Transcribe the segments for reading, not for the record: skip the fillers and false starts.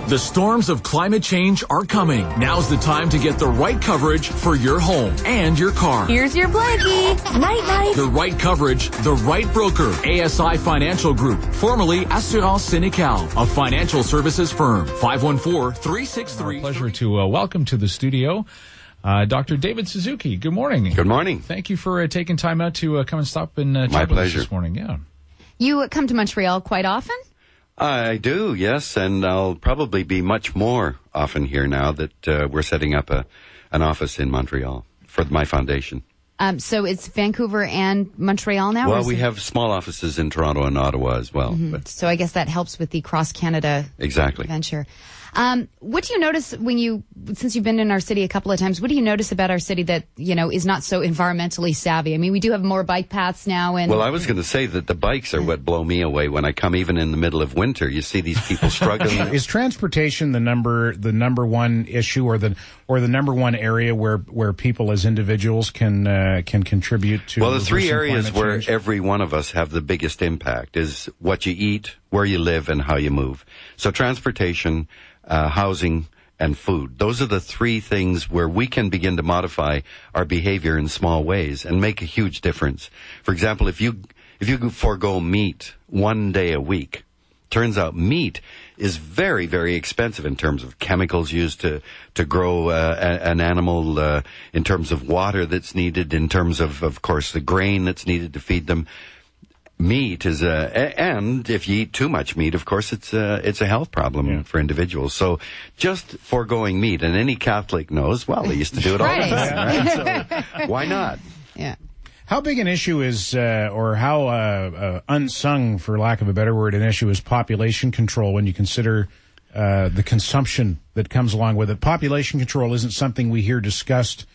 The storms of climate change are coming. Now's the time to get the right coverage for your home and your car. Here's your blankie. Night-night. The right coverage, the right broker. ASI Financial Group, formerly Assurance Sénécal, a financial services firm. 514-363. Pleasure to welcome to the studio Dr. David Suzuki. Good morning. Good morning. Thank you for taking time out to come and stop and My chat with us pleasure. this morning. Yeah. You come to Montreal quite often? I do, yes, and I'll probably be much more often here now that we're setting up an office in Montreal for my foundation. So it's Vancouver and Montreal now? Well, we have small offices in Toronto and Ottawa as well. Mm-hmm. But So I guess that helps with the cross-Canada exactly. venture. What do you notice since you've been in our city a couple of times, what do you notice about our city that, is not so environmentally savvy? I mean, we do have more bike paths now. Well, I was going to say that the bikes are what blow me away when I come, even in the middle of winter. You see these people struggling. Is transportation the number one issue, or the number one area where people as individuals can contribute to? Well, the three reversing areas climate where change? every one of us have the biggest impact is what you eat, where you live, and how you move. So transportation, housing, and food. Those are the three things where we can begin to modify our behavior in small ways and make a huge difference. For example, if you forego meat one day a week, turns out meat is very, very expensive in terms of chemicals used to grow an animal, in terms of water that's needed, in terms of course, the grain that's needed to feed them. Meat is and if you eat too much meat, of course, it's a health problem for individuals. So just foregoing meat, and any Catholic knows, well, they used to do it all the time. So why not? Yeah. How big an issue is, or how unsung, for lack of a better word, an issue is population control when you consider the consumption that comes along with it? Population control isn't something we hear discussed.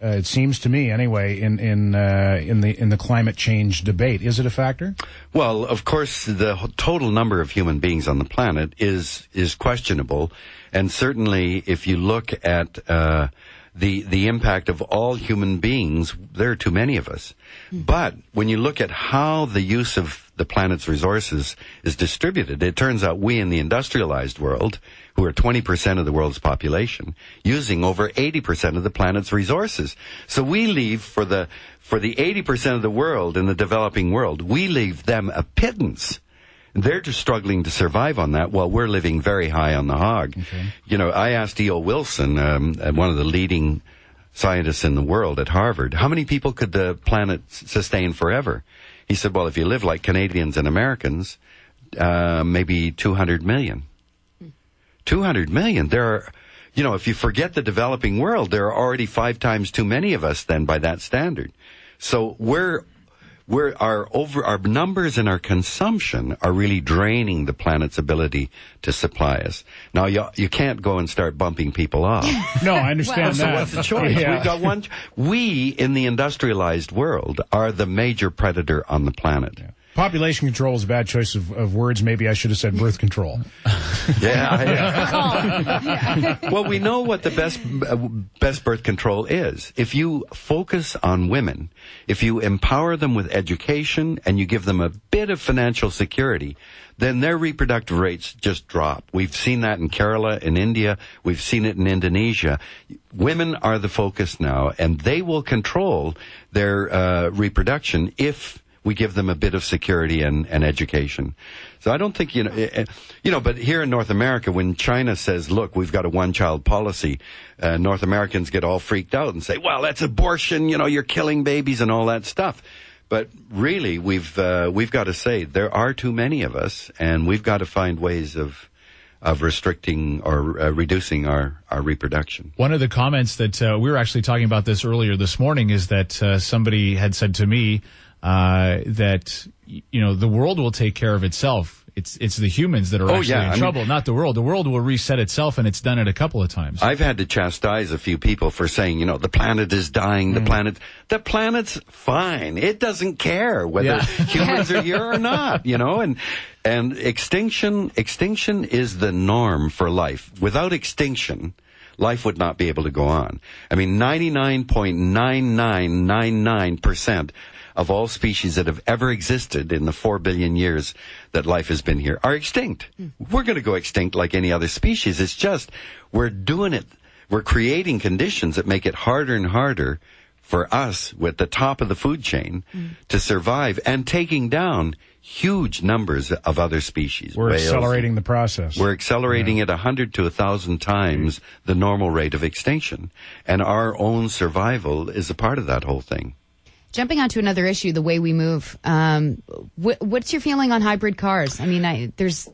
It seems to me, anyway, in the climate change debate. Is it a factor? Well, of course, the total number of human beings on the planet is questionable, and certainly, if you look at the impact of all human beings, there are too many of us. But when you look at how the use of the planet's resources is distributed, it turns out we in the industrialized world, who are 20% of the world's population, using over 80% of the planet's resources. So we leave for the 80% of the world in the developing world, we leave them a pittance. They're just struggling to survive on that while we're living very high on the hog. Okay. I asked E.O. Wilson, one of the leading scientists in the world at Harvard, how many people could the planet sustain forever? He said, well, if you live like Canadians and Americans, maybe 200 million. 200 million. There are, if you forget the developing world, there are already 5 times too many of us then by that standard. So our numbers and our consumption are really draining the planet's ability to supply us. Now, you can't go and start bumping people off. No, I understand that. So what's the choice? Yeah. We've got one. We, in the industrialized world, are the major predator on the planet. Yeah. Population control is a bad choice of words. Maybe I should have said birth control. Well, we know what the best birth control is. If you focus on women, if you empower them with education and you give them a bit of financial security, then their reproductive rates just drop. We've seen that in Kerala, in India. We've seen it in Indonesia. Women are the focus now, and they will control their reproduction if we give them a bit of security and education. So I don't think, but here in North America, when China says, look, we've got a one-child policy, North Americans get all freaked out and say, well, that's abortion, you're killing babies and all that stuff. But really, we've got to say there are too many of us, and we've got to find ways of restricting or reducing our reproduction. One of the comments that we were actually talking about this earlier this morning is that somebody had said to me, that the world will take care of itself. It's the humans that are actually in trouble, not the world. The world will reset itself, and it's done it a couple of times. I've had to chastise a few people for saying, the planet is dying. The planet's fine. It doesn't care whether humans are here or not. And extinction is the norm for life. Without extinction, life would not be able to go on. I mean, 99.9999% of all species that have ever existed in the 4 billion years that life has been here are extinct. We're going to go extinct like any other species. It's just we're doing it. We're creating conditions that make it harder and harder for us with the top of the food chain to survive and taking down huge numbers of other species. We're accelerating the process. We're accelerating it 100 to 1,000 times the normal rate of extinction. And our own survival is a part of that whole thing. Jumping onto another issue, the way we move. What's your feeling on hybrid cars? I mean, there's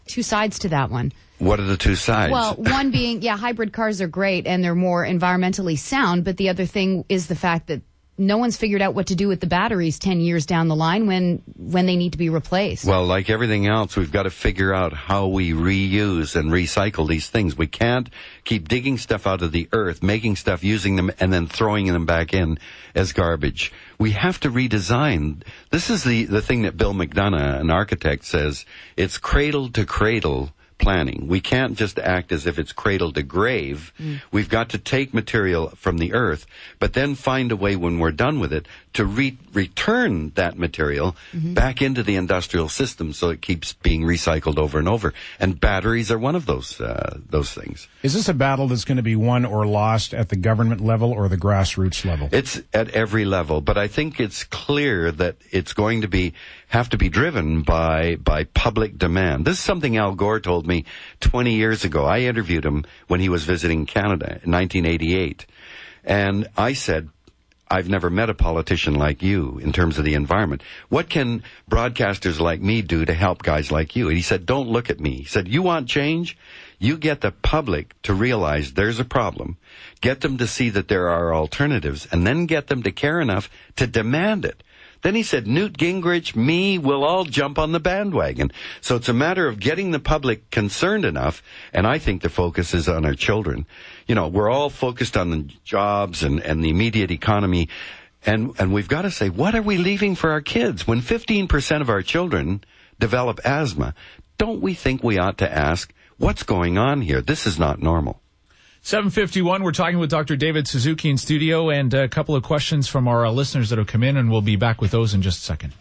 two sides to that one. What are the two sides? Well, one being, hybrid cars are great and they're more environmentally sound, but the other thing is the fact that no one's figured out what to do with the batteries 10 years down the line when they need to be replaced. Well, like everything else, we've got to figure out how we reuse and recycle these things. We can't keep digging stuff out of the earth, making stuff, using them, and then throwing them back in as garbage. We have to redesign. This is the thing that Bill McDonough, an architect, says. It's cradle to cradle planning. We can't just act as if it's cradle to grave. We've got to take material from the earth, but then find a way when we're done with it to return that material back into the industrial system so it keeps being recycled over and over. And batteries are one of those things. Is this a battle that's going to be won or lost at the government level or the grassroots level? It's at every level, but I think it's clear that it's going to have to be driven by public demand. This is something Al Gore told me 20 years ago. I interviewed him when he was visiting Canada in 1988. And I said, I've never met a politician like you in terms of the environment. What can broadcasters like me do to help guys like you? And he said, don't look at me. He said, you want change? You get the public to realize there's a problem, get them to see that there are alternatives, and then get them to care enough to demand it. Then he said, Newt Gingrich, me, we'll all jump on the bandwagon. So it's a matter of getting the public concerned enough, and I think the focus is on our children. You know, we're all focused on the jobs and the immediate economy, and we've got to say, what are we leaving for our kids? When 15% of our children develop asthma, don't we think we ought to ask, what's going on here? This is not normal. 7:51, we're talking with Dr. David Suzuki in studio, and a couple of questions from our listeners that have come in, and we'll be back with those in just a second.